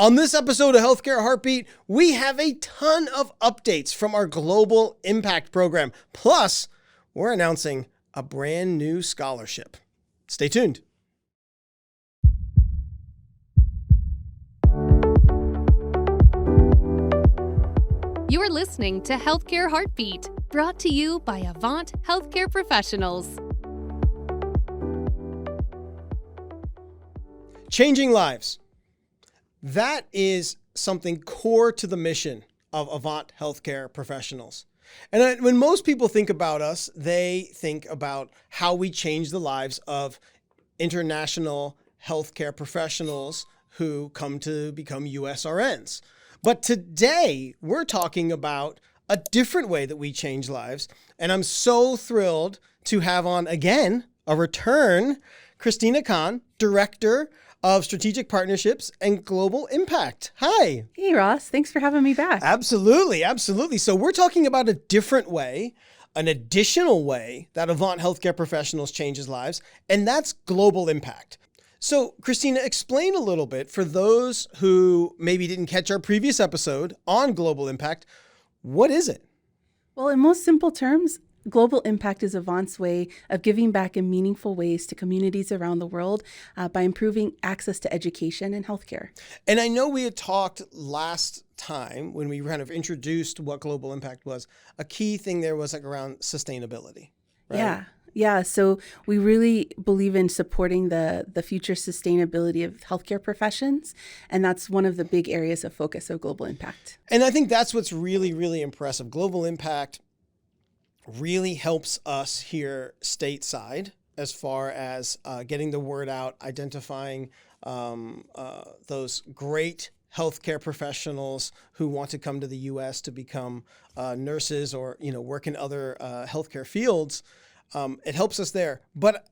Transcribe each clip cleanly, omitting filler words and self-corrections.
On this episode of Healthcare Heartbeat, we have a ton of updates from our Global Impact program. Plus, we're announcing a brand new scholarship. Stay tuned. You are listening to Healthcare Heartbeat, brought to you by Avant Healthcare Professionals. Changing lives. That is something core to the mission of Avant Healthcare Professionals. And when most people think about us, they think about how we change the lives of international healthcare professionals who come to become USRNs. But today, we're talking about a different way that we change lives. And I'm so thrilled to have on again, a return, Christina Khan, Director of Strategic Partnerships and Global Impact. Hi. Hey, Ross. Thanks for having me back. Absolutely. Absolutely. So we're talking about a different way, an additional way that Avant Healthcare Professionals changes lives, and that's global impact. So, Christina, explain a little bit for those who maybe didn't catch our previous episode on global impact. What is it? Well, in most simple terms, global impact is Avant's way of giving back in meaningful ways to communities around the world by improving access to education and healthcare. And I know we had talked last time when we kind of introduced what global impact was. A key thing there was like around sustainability, right? Yeah. So we really believe in supporting the future sustainability of healthcare professions. And that's one of the big areas of focus of global impact. And I think that's what's really, really impressive. Global impact really helps us here stateside as far as getting the word out, identifying those great healthcare professionals who want to come to the U.S. to become nurses or work in other healthcare fields. It helps us there. But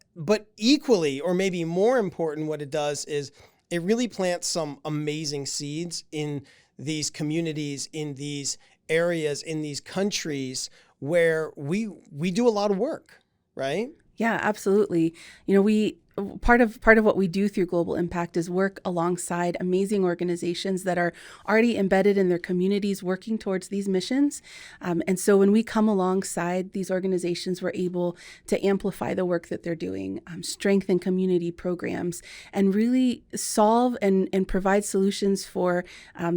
equally, or maybe more important, what it does is it really plants some amazing seeds in these communities, in these areas, in these countries where we do a lot of work, right? Yeah, absolutely. We part of what we do through Global Impact is work alongside amazing organizations that are already embedded in their communities working towards these missions. And so when we come alongside these organizations, we're able to amplify the work that they're doing, strengthen community programs, and really solve and provide solutions for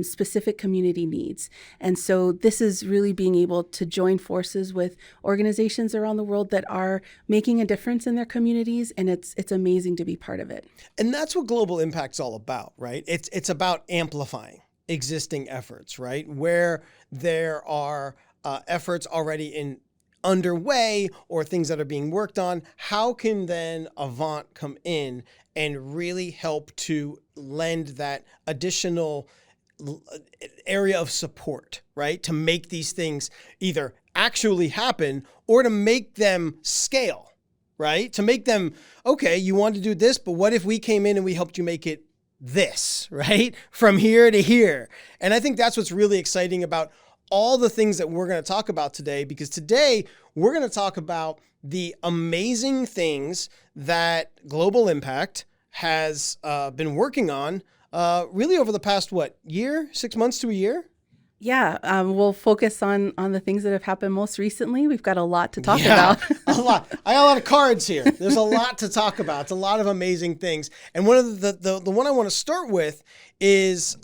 specific community needs. And so this is really being able to join forces with organizations around the world that are making a difference in their communities, and it's amazing to be part of it. And that's what global impact's all about, right? It's about amplifying existing efforts, right? Where there are efforts already underway or things that are being worked on, how can then Avant come in and really help to lend that additional area of support, right? To make these things either actually happen or to make them scale. Right? To make them, okay, you want to do this, but what if we came in and we helped you make it this, right? From here to here. And I think that's what's really exciting about all the things that we're going to talk about today, because today we're going to talk about the amazing things that Global Impact has been working on really over the past, year, 6 months to a year? Yeah, we'll focus on the things that have happened most recently. We've got a lot to talk about. A lot. I got a lot of cards here. There's a lot to talk about. It's a lot of amazing things. And one of the one I want to start with is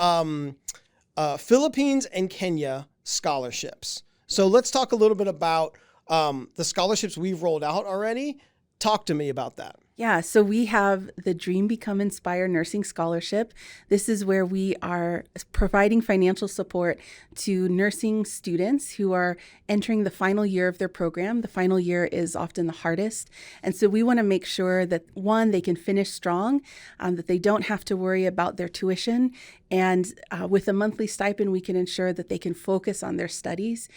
Philippines and Kenya scholarships. So let's talk a little bit about the scholarships we've rolled out already. Talk to me about that. Yeah, so we have the Dream Become Inspire Nursing Scholarship. This is where we are providing financial support to nursing students who are entering the final year of their program. The final year is often the hardest. And so we want to make sure that, one, they can finish strong, that they don't have to worry about their tuition. And with a monthly stipend, we can ensure that they can focus on their studies.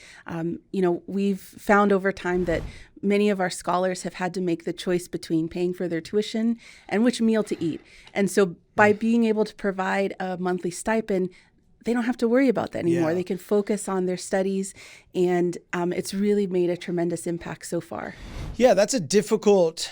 We've found over time that many of our scholars have had to make the choice between paying for their tuition and which meal to eat. And so by being able to provide a monthly stipend, they don't have to worry about that anymore. Yeah. They can focus on their studies, and it's really made a tremendous impact so far. Yeah, that's a difficult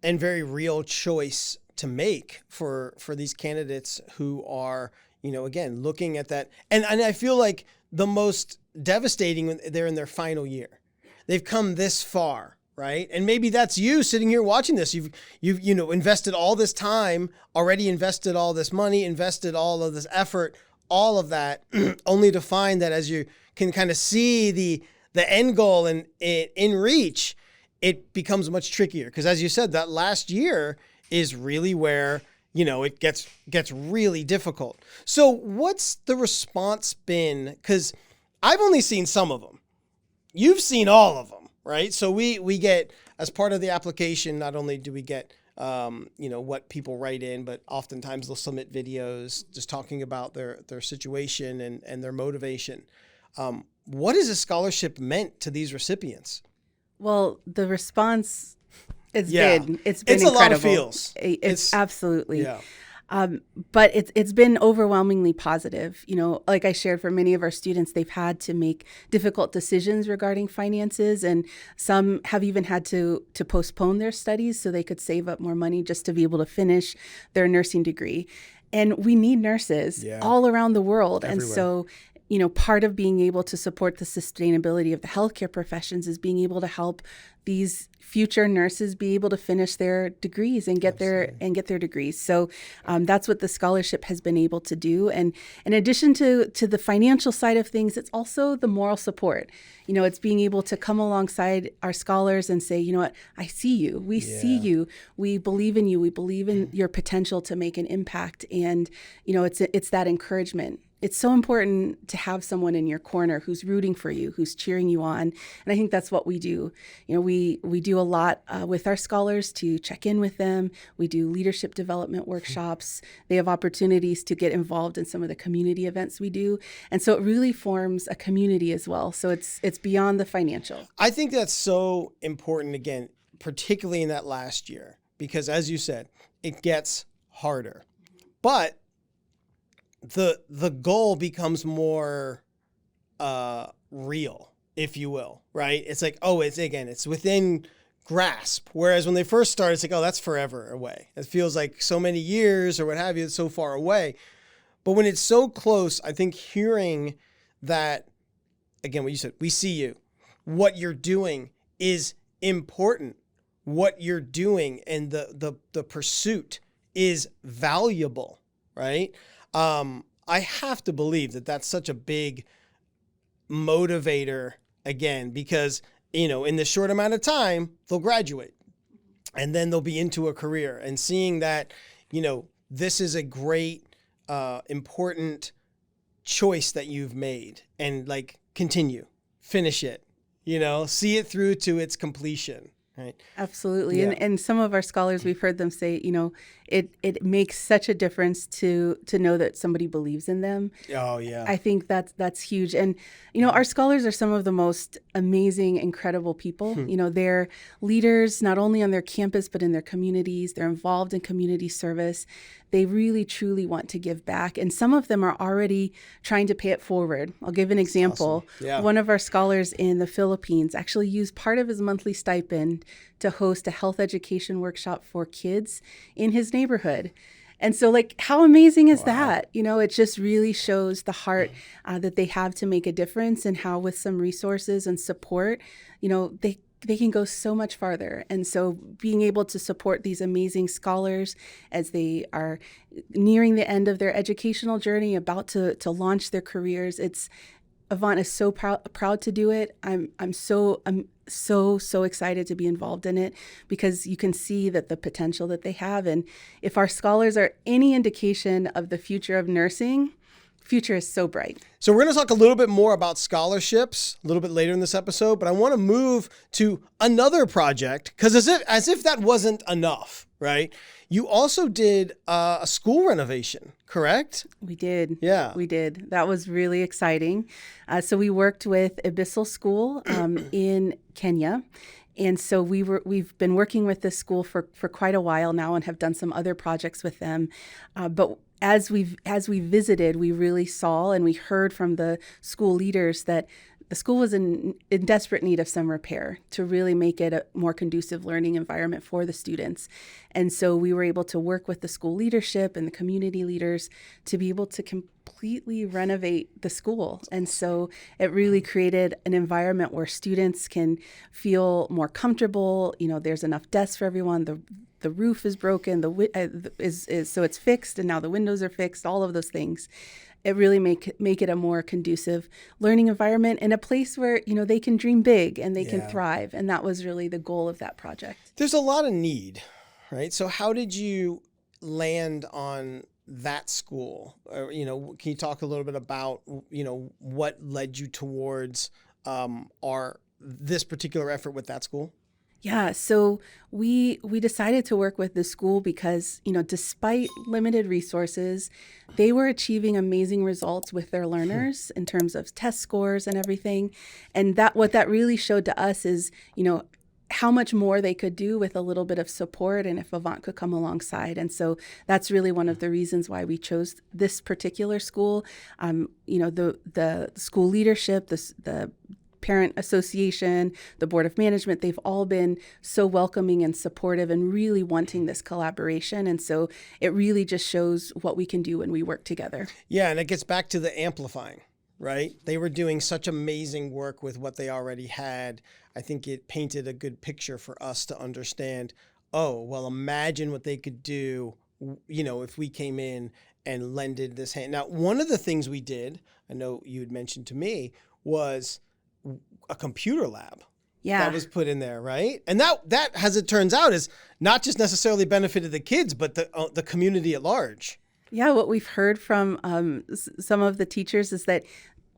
and very real choice to make for these candidates who are, again, looking at that. And I feel like the most devastating when they're in their final year. They've come this far, right? And maybe that's you sitting here watching this. You've invested all this time, already invested all this money, invested all of this effort, all of that, only to find that as you can kind of see the end goal and in reach, it becomes much trickier. Because as you said, that last year is really where it gets really difficult. So what's the response been? Because I've only seen some of them. You've seen all of them, right? So we get, as part of the application, not only do we get, what people write in, but oftentimes they'll submit videos just talking about their situation and their motivation. What has a scholarship meant to these recipients? Well, the response it's been it's incredible. A lot of feels. It's absolutely. Yeah. But it's been overwhelmingly positive. Like I shared, for many of our students, they've had to make difficult decisions regarding finances, and some have even had to postpone their studies so they could save up more money just to be able to finish their nursing degree. And we need nurses all around the world. Everywhere. And so, part of being able to support the sustainability of the healthcare professions is being able to help these future nurses be able to finish their degrees and get their degrees. So that's what the scholarship has been able to do. And in addition to the financial side of things, it's also the moral support. It's being able to come alongside our scholars and say, I see you. We see you. We believe in you. We believe in your potential to make an impact. And, it's that encouragement. It's so important to have someone in your corner who's rooting for you, who's cheering you on. And I think that's what we do. We do a lot with our scholars to check in with them. We do leadership development workshops. They have opportunities to get involved in some of the community events we do. And so it really forms a community as well. So it's beyond the financial. I think that's so important, again, particularly in that last year, because as you said, it gets harder. But the goal becomes more real, if you will, right? It's like, it's within grasp. Whereas when they first started, it's like, that's forever away. It feels like so many years or what have you, it's so far away. But when it's so close, I think hearing that, again, what you said, we see you. What you're doing is important. What you're doing and the pursuit is valuable, right? I have to believe that that's such a big motivator, again, because, in this short amount of time, they'll graduate and then they'll be into a career, and seeing that, this is a great, important choice that you've made, and continue, finish it, see it through to its completion. Right. Absolutely. Yeah. And some of our scholars, we've heard them say, it makes such a difference to know that somebody believes in them. Oh, yeah. I think that's huge. And, our scholars are some of the most amazing, incredible people. They're leaders, not only on their campus, but in their communities. They're involved in community service. They really, truly want to give back. And some of them are already trying to pay it forward. I'll give an example. Awesome. Yeah. One of our scholars in the Philippines actually used part of his monthly stipend to host a health education workshop for kids in his neighborhood. And so, how amazing is that? It just really shows the heart that they have to make a difference, and how with some resources and support, they can go so much farther. And so being able to support these amazing scholars as they are nearing the end of their educational journey, about to launch their careers, Avant is so proud to do it. I'm so excited to be involved in it, because you can see that the potential that they have. And if our scholars are any indication of the future of nursing, future is so bright. So we're going to talk a little bit more about scholarships a little bit later in this episode, but I want to move to another project, because as if that wasn't enough, right? You also did a school renovation, correct? We did. Yeah. We did. That was really exciting. So we worked with Abyssal School in Kenya. And so we've been working with this school for quite a while now, and have done some other projects with them. But as we visited, we really saw and we heard from the school leaders that the school was in desperate need of some repair to really make it a more conducive learning environment for the students. And so we were able to work with the school leadership and the community leaders to be able to completely renovate the school. And so it really created an environment where students can feel more comfortable. You know, there's enough desks for everyone. The roof is broken, so it's fixed, and now the windows are fixed, all of those things. It really make it a more conducive learning environment and a place where, you know, they can dream big and they can thrive. And that was really the goal of that project. There's a lot of need, right? So how did you land on that school? You know, can you talk a little bit about, you know, what led you towards this particular effort with that school? Yeah, so we decided to work with the school because, you know, despite limited resources, they were achieving amazing results with their learners in terms of test scores and everything. And what that really showed to us is, you know, how much more they could do with a little bit of support and if Avant could come alongside. And so that's really one of the reasons why we chose this particular school. You know, the school leadership, the parent association, the board of management, they've all been so welcoming and supportive and really wanting this collaboration. And so it really just shows what we can do when we work together. Yeah, and it gets back to the amplifying, right? They were doing such amazing work with what they already had. I think it painted a good picture for us to understand, oh, well, imagine what they could do, you know, if we came in and lended this hand. Now, one of the things we did, I know you had mentioned to me, was a computer lab that was put in there, right? And that, as it turns out, is not just necessarily benefited the kids, but the community at large. Yeah, what we've heard from some of the teachers is that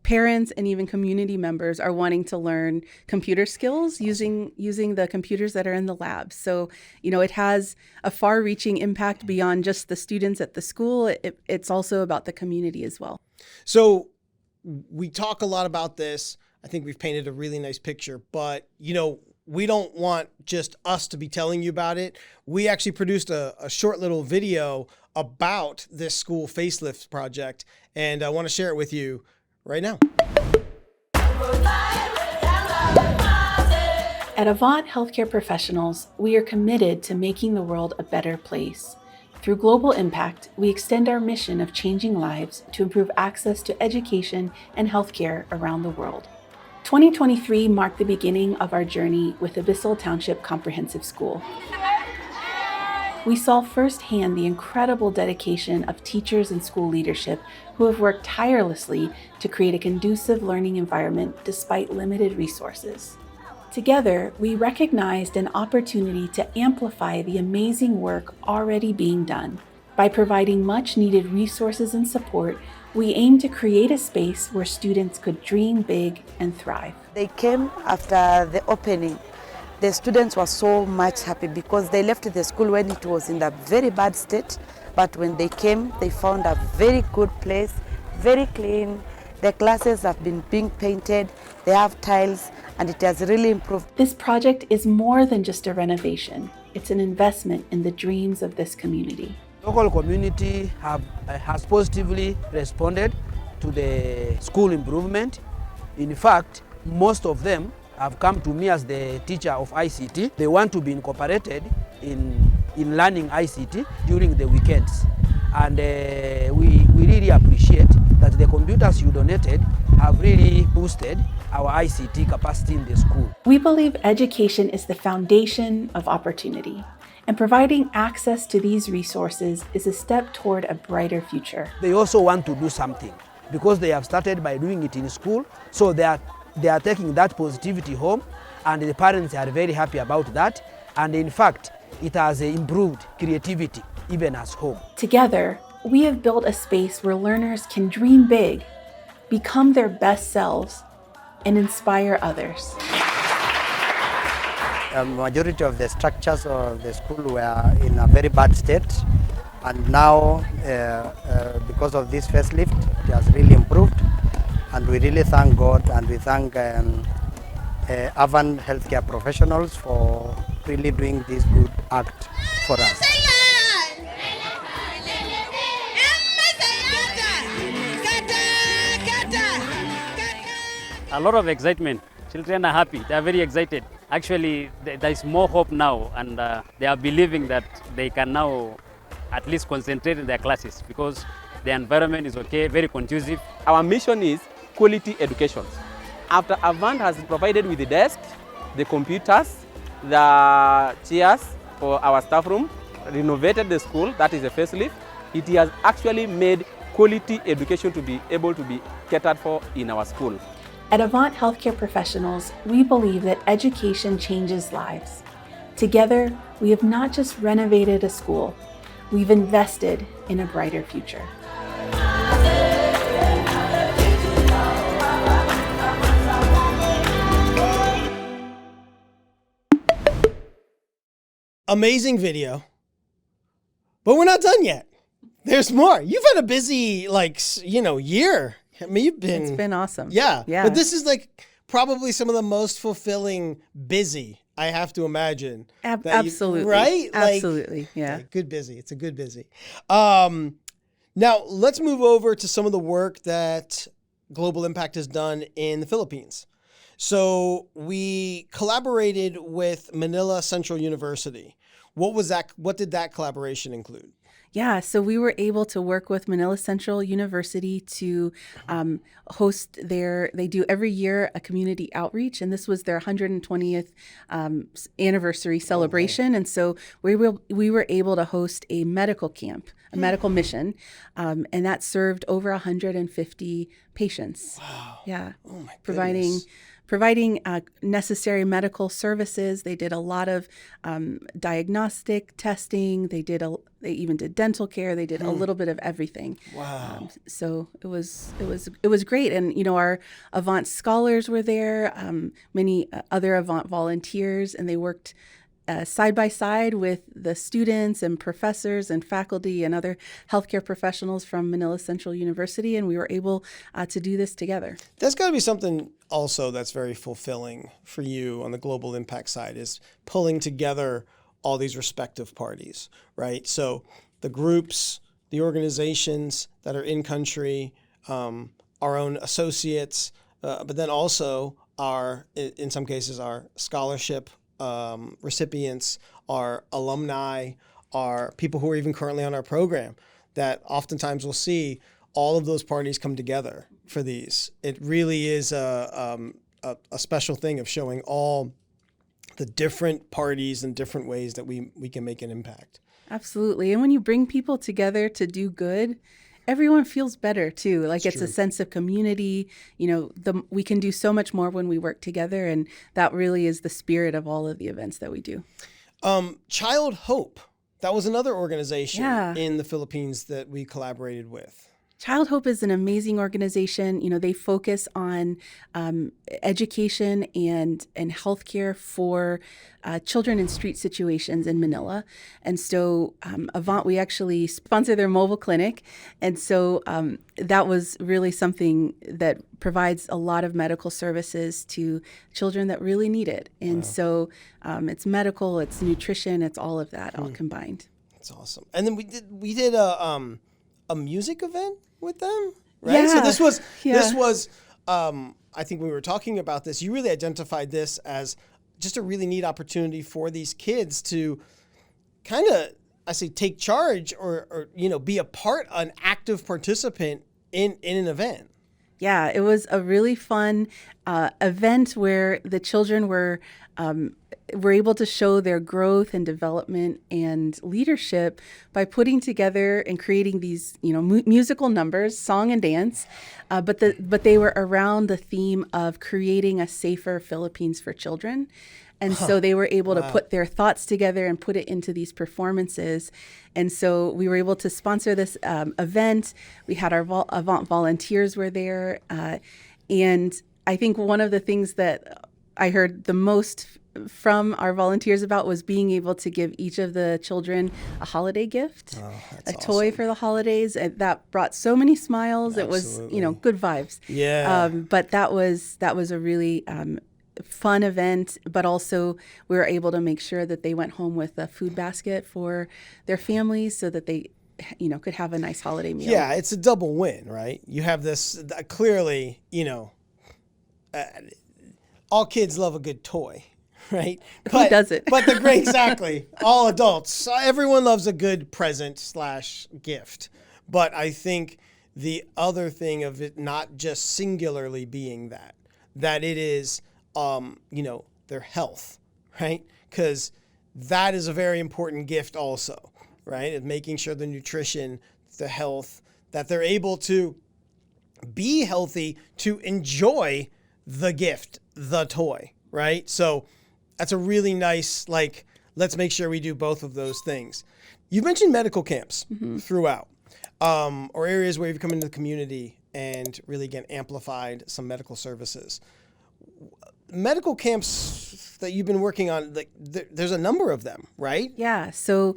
parents and even community members are wanting to learn computer skills using the computers that are in the lab. So, you know, it has a far-reaching impact beyond just the students at the school. It's also about the community as well. So we talk a lot about this. I think we've painted a really nice picture, but, you know, we don't want just us to be telling you about it. We actually produced a short little video about this school facelift project, and I want to share it with you right now. At Avant Healthcare Professionals, we are committed to making the world a better place. Through Global Impact, we extend our mission of changing lives to improve access to education and healthcare around the world. 2023 marked the beginning of our journey with Abyssal Township Comprehensive School. We saw firsthand the incredible dedication of teachers and school leadership who have worked tirelessly to create a conducive learning environment despite limited resources. Together, we recognized an opportunity to amplify the amazing work already being done. By providing much-needed resources and support, we aim to create a space where students could dream big and thrive. They came after the opening. The students were so much happy because they left the school when it was in a very bad state. But when they came, they found a very good place, very clean. The classes have been being painted, they have tiles, and it has really improved. This project is more than just a renovation. It's an investment in the dreams of this community. Local community has positively responded to the school improvement. In fact, most of them have come to me as the teacher of ICT. They want to be incorporated in learning ICT during the weekends. And we really appreciate that the computers you donated have really boosted our ICT capacity in the school. We believe education is the foundation of opportunity, and providing access to these resources is a step toward a brighter future. They also want to do something because they have started by doing it in school, so they are taking that positivity home, and the parents are very happy about that. And in fact, it has improved creativity even as home. Together, we have built a space where learners can dream big, become their best selves, and inspire others. A majority of the structures of the school were in a very bad state, and now because of this facelift, it has really improved, and we really thank God, and we thank Avant Healthcare Professionals for really doing this good act for us. A lot of excitement. Children are happy. They are very excited. Actually, there is more hope now, and they are believing that they can now at least concentrate in their classes, because The environment is okay, very conducive. Our mission is quality education. After Avant has provided with the desk, the computers, the chairs for our staff room, renovated the school, that is a facelift, it has actually made quality education to be able to be catered for in our school. At Avant Healthcare Professionals, we believe that education changes lives. Together, we have not just renovated a school, we've invested in a brighter future. Amazing video, but we're not done yet. There's more. You've had a busy, year. I mean, It's been awesome. Yeah. Yeah. But this is probably some of the most fulfilling busy, I have to imagine. Absolutely. Right? Absolutely. Yeah. Okay, good busy. It's a good busy. Now, let's move over to some of the work that Global Impact has done in the Philippines. So we collaborated with Manila Central University. What was that? What did that collaboration include? Yeah, so we were able to work with Manila Central University to host they do every year a community outreach, and this was their 120th anniversary celebration. And so we were able to host a medical camp, a medical mission, and that served over 150 patients. Wow. Yeah. Oh my providing necessary medical services. They did a lot of diagnostic testing. They even did dental care. They did a little bit of everything. Wow. So it was great. And our Avant scholars were there. Many other Avant volunteers, and they worked side by side with the students and professors and faculty and other healthcare professionals from Manila Central University, and we were able to do this together. That's got to be something also that's very fulfilling for you on the global impact side, is pulling together all these respective parties, right? So the groups, the organizations that are in country, our own associates, but then also in some cases, our scholarship recipients, our alumni, our people who are even currently on our program, that oftentimes we'll see all of those parties come together for these. It really is a special thing of showing all the different parties and different ways that we can make an impact. Absolutely. And when you bring people together to do good, everyone feels better too. It's a sense of community. We can do so much more when we work together, and that really is the spirit of all of the events that we do. Child Hope, that was another organization in the Philippines that we collaborated with. Child Hope is an amazing organization. They focus on education and healthcare for children in street situations in Manila. And so Avant, we actually sponsor their mobile clinic. And so that was really something that provides a lot of medical services to children that really need it. And so it's medical, it's nutrition, it's all of that all combined. That's awesome. And then we did a music event with them, right? Yeah. So this was I think when we were talking about this, you really identified this as just a really neat opportunity for these kids to kind of, take charge or be an active participant in an event. Yeah, it was a really fun event where the children were able to show their growth and development and leadership by putting together and creating these, musical numbers, song and dance, but they were around the theme of creating a safer Philippines for children. And so they were able to put their thoughts together and put it into these performances. And so we were able to sponsor this event. We had our Avant volunteers were there. And I think one of the things that I heard the most from our volunteers about was being able to give each of the children a holiday gift, a toy for the holidays. And that brought so many smiles. Absolutely. It was, good vibes. Yeah. But that was a really fun event, but also we were able to make sure that they went home with a food basket for their families so that they could have a nice holiday meal. Yeah, it's a double win, right? You have this clearly, all kids love a good toy, right? Who doesn't? But exactly. All adults. Everyone loves a good present / gift. But I think the other thing of it not just singularly being that it is, their health, right? Because that is a very important gift also, right? Of making sure the nutrition, the health, that they're able to be healthy to enjoy the gift, the toy, right? So that's a really nice, let's make sure we do both of those things. You've mentioned medical camps throughout, or areas where you've come into the community and really, again, amplified some medical services. Medical camps that you've been working on, there's a number of them, right? Yeah. So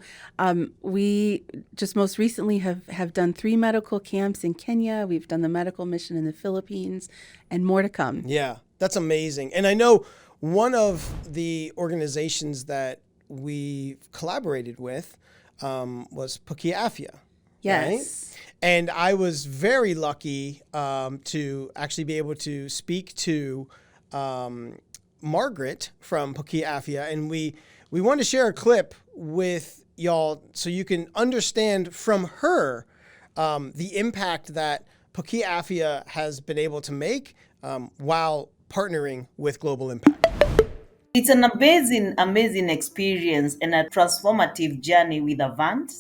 we just most recently have done 3 medical camps in Kenya. We've done the medical mission in the Philippines, and more to come. Yeah, that's amazing. And I know one of the organizations that we collaborated with was Pukia Afya. Yes. Right? And I was very lucky to actually be able to speak to Margaret from Pukia Afya, and we want to share a clip with y'all so you can understand from her the impact that Pukia Afya has been able to make while partnering with Global Impact. It's an amazing experience and a transformative journey with Avant.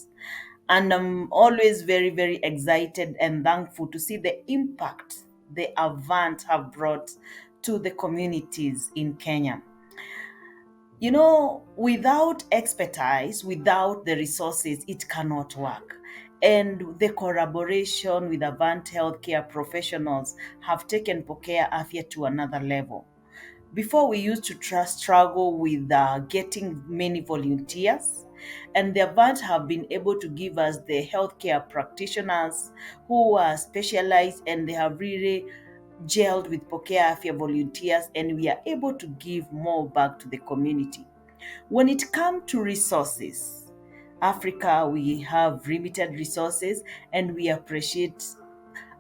And I'm always very, very excited and thankful to see the impact the Avant have brought to the communities in Kenya. You know, without expertise, without the resources, it cannot work. And the collaboration with Avant Healthcare Professionals have taken Pukia Afya to another level. Before, we used to struggle with getting many volunteers, and the Avant have been able to give us the healthcare practitioners who are specialized, and they have really gelled with Pukia Afya volunteers, and we are able to give more back to the community. When it comes to resources, Africa, we have limited resources, and we appreciate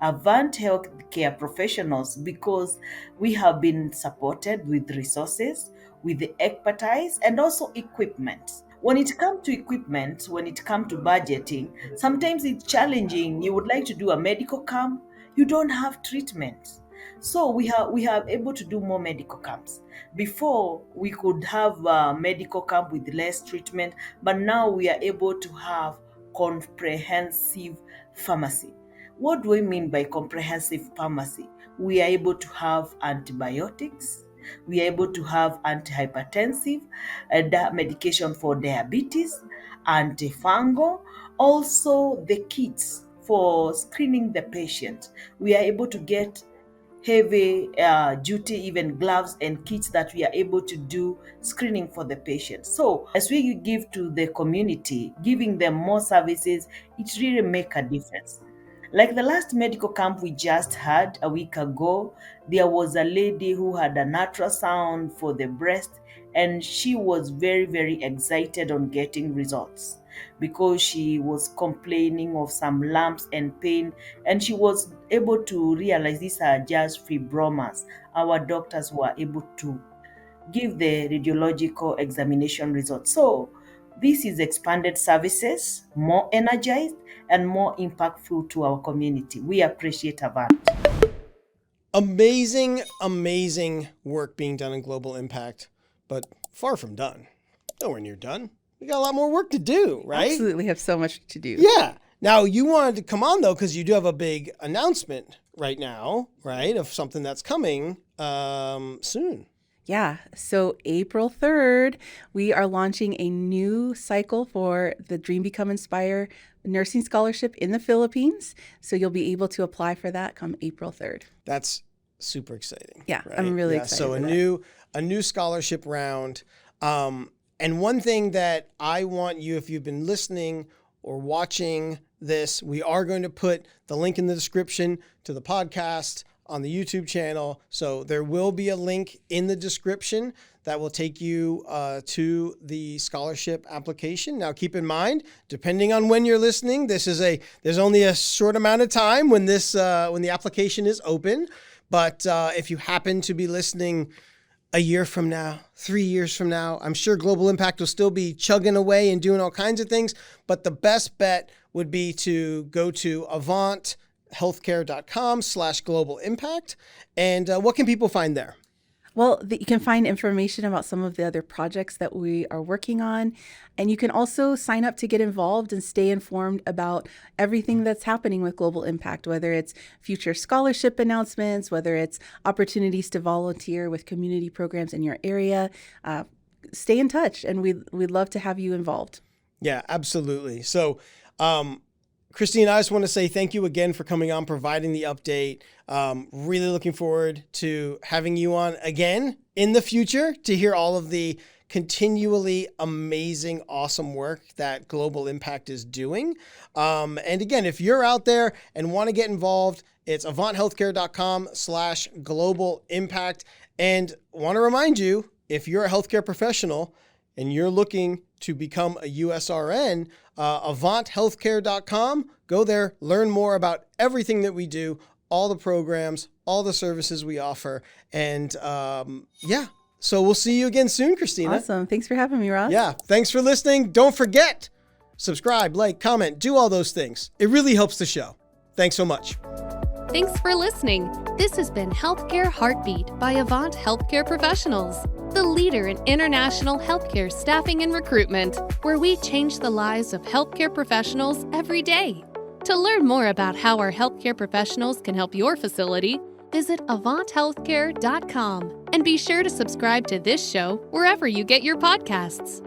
Avant Healthcare Professionals because we have been supported with resources, with the expertise, and also equipment. When it comes to equipment, when it comes to budgeting, sometimes it's challenging. You would like to do a medical camp, you don't have treatment. So we are able to do more medical camps. Before, we could have a medical camp with less treatment, but now we are able to have comprehensive pharmacy. What do I mean by comprehensive pharmacy? We are able to have antibiotics, we are able to have antihypertensive, medication for diabetes, antifungal, also the kits for screening the patient. We are able to get heavy duty, even gloves and kits that we are able to do screening for the patient. So as we give to the community, giving them more services, it really make a difference. Like the last medical camp we just had a week ago, there was a lady who had an ultrasound for the breast, and she was very, very excited on getting results because she was complaining of some lumps and pain, and she was able to realize these are just fibromas. Our doctors were able to give the radiological examination results. So this is expanded services, more energized and more impactful to our community. We appreciate Avant. Amazing, amazing work being done in Global Impact, but far from done. Nowhere near done. We got a lot more work to do, right? Absolutely have so much to do. Yeah. Now, you wanted to come on, though, because you do have a big announcement right now, right, of something that's coming soon. Yeah. So April 3rd, we are launching a new cycle for the Dream Become Inspire Nursing Scholarship in the Philippines. So you'll be able to apply for that come April 3rd. That's super exciting. Yeah, right? I'm really excited. So a new scholarship round. And one thing that I want you, if you've been listening or watching this, we are going to put the link in the description to the podcast on the YouTube channel. So there will be a link in the description that will take you to the scholarship application. Now, keep in mind, depending on when you're listening, there's only a short amount of time when when the application is open. But if you happen to be listening a year from now, 3 years from now, I'm sure Global Impact will still be chugging away and doing all kinds of things. But the best bet would be to go to Avant AvantHealthcare.com/global impact. And what can people find there? Well, you can find information about some of the other projects that we are working on. And you can also sign up to get involved and stay informed about everything that's happening with Global Impact, whether it's future scholarship announcements, whether it's opportunities to volunteer with community programs in your area. Stay in touch, and we'd love to have you involved. Yeah, absolutely. So, Christine, I just want to say thank you again for coming on, providing the update. Really looking forward to having you on again in the future to hear all of the continually amazing, awesome work that Global Impact is doing. And again, if you're out there and want to get involved, it's AvantHealthcare.com/global impact. And want to remind you, if you're a healthcare professional and you're looking to become a USRN, AvantHealthcare.com. Go there, learn more about everything that we do, all the programs, all the services we offer. And so we'll see you again soon, Christina. Awesome. Thanks for having me, Ross. Yeah, thanks for listening. Don't forget, subscribe, like, comment, do all those things. It really helps the show. Thanks so much. Thanks for listening. This has been Healthcare Heartbeat by Avant Healthcare Professionals, the leader in international healthcare staffing and recruitment, where we change the lives of healthcare professionals every day. To learn more about how our healthcare professionals can help your facility, visit AvantHealthcare.com and be sure to subscribe to this show wherever you get your podcasts.